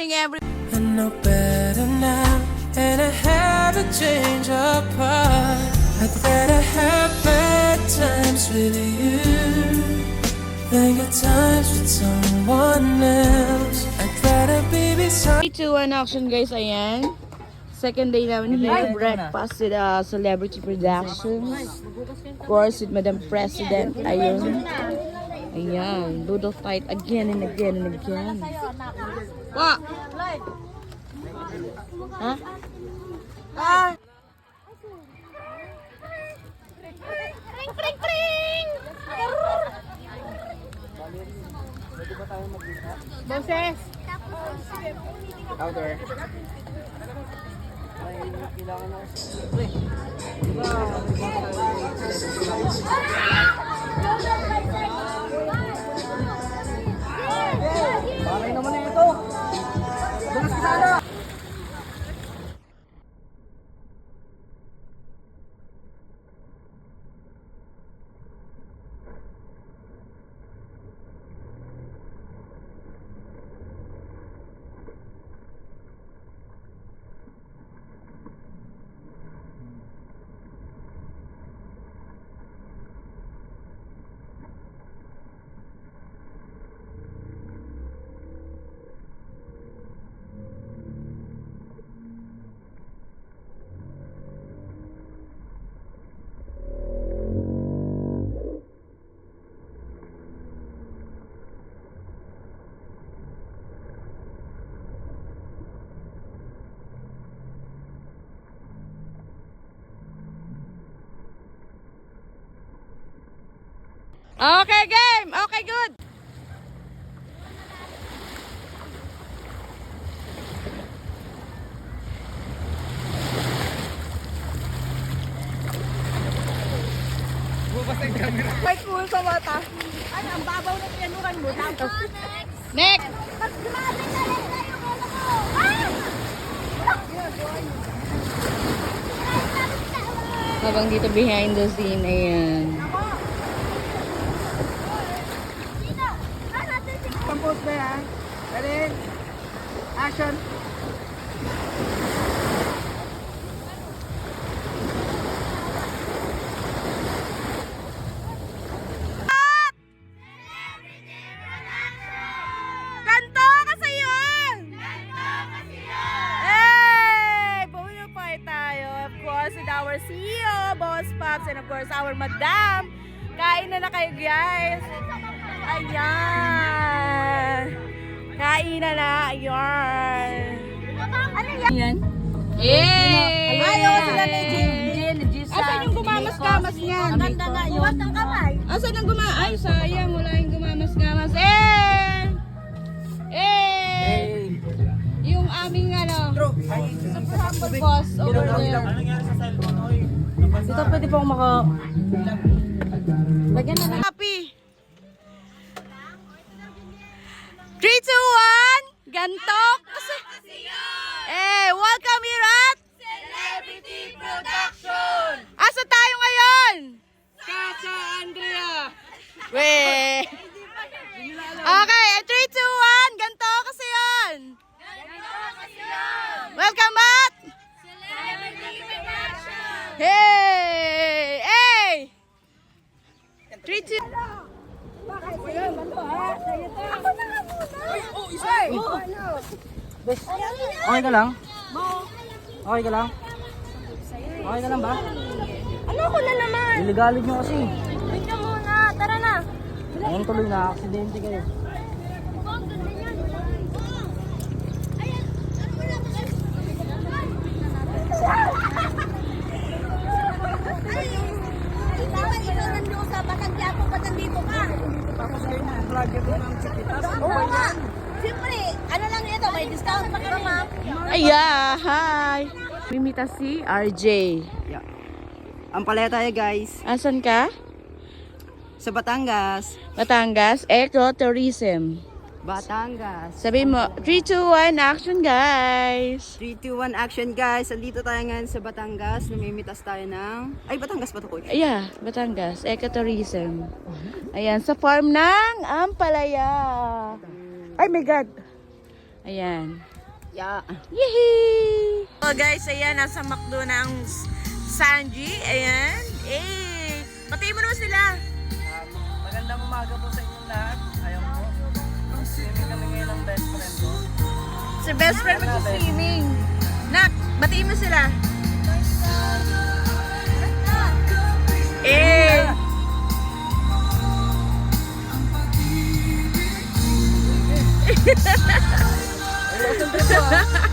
morning, everyone. I know better now, and I haven't changed apart. I'd rather have bad times with you than good times with someone else. I'd rather be beside 3, 2, 1 action guys, ayan. Second day namin here, breakfast with Celebrity Productions. Of course, with Madam President, ayun. Ayan, doodle fight again and again and again. What? Ha? Ah! Kring, kring, kring! Boses! Outer. Parang naman na ito. Bukas kita na. Okay, game! Okay, good! May cool sa mata. Ano, ang babaw ng pianuran mo. Tapos, Next! pag grabe na rin tayo mo. Ah! Habang dito behind the scene, ayan. Dito! Ah, natin si... Compose ba yan? Ready? Action! Ganto kasi yun! Hey! Bumipay tayo. Of course, with our CEO, Boss Pops, and of course, our Madam. Kain na kayo, guys. Ayan. Kain na. Ayan. Ano yan? Ayan. Yay! Ayaw sila ni Jin. Asan yung gumamas-gamas niyan? Ang ganda nga yun. Buwas ng kamay. Asan ang gumamas? Ay, sayang. Wala yung gumamas-gamas. Eh! Eh! Yung aming super humble boss over there. Dito pwede pong Lagyan na lang. Happy! 3, 2, 1! Gantok! Welcome here at Celebrity Production! Asa tayo ngayon? Casa Andrea! Weh! Okay, 3, 2, 1! Ganto kasi yun! Welcome back! Celebrity Production! Hey! Hey! 3, 2... Ako na nga muna! Okay ka lang? Okay ka lang? Okay ka lang ba? Ano ko na naman? Iligalig nyo kasi. Wait ka muna, tara na. Ngayon tuloy na aksidente kayo. Ikaw nandoon sa Batanggiapo, ba't nandito ka? Tapos kayo na vlog ito ng chikitas. Oo nga. Siyempre, ano lang ito, may discount pa kami, ma'am. Ayan! Hi! Mimita si RJ. Yeah. Ang palaya tayo guys. Asan ka? Sa Batangas. Batangas, ecotourism. Batangas. Sabi mo, 3, 2, 1, action guys! 3, 2, 1, action guys. Andito tayo ngayon sa Batangas. Namimitas tayo ng... Ay, Batangas ba ito, Kuya? Yeah, Batangas, ecotourism. Ayan, sa farm ng Ampalaya. Ay my God! Ayan. Yeah. Yehey! Oh guys, ayan, nasa McDo na ang Sanji. Ayan. Eh, pati mo naman sila. Magandang umaga po sa inyong lahat. Ayaw po. Swimming kami ngayon ng best friend ko. Si best friend mag-swimming. Nak, batiin mo sila. Eh! Ayun, trip po ah.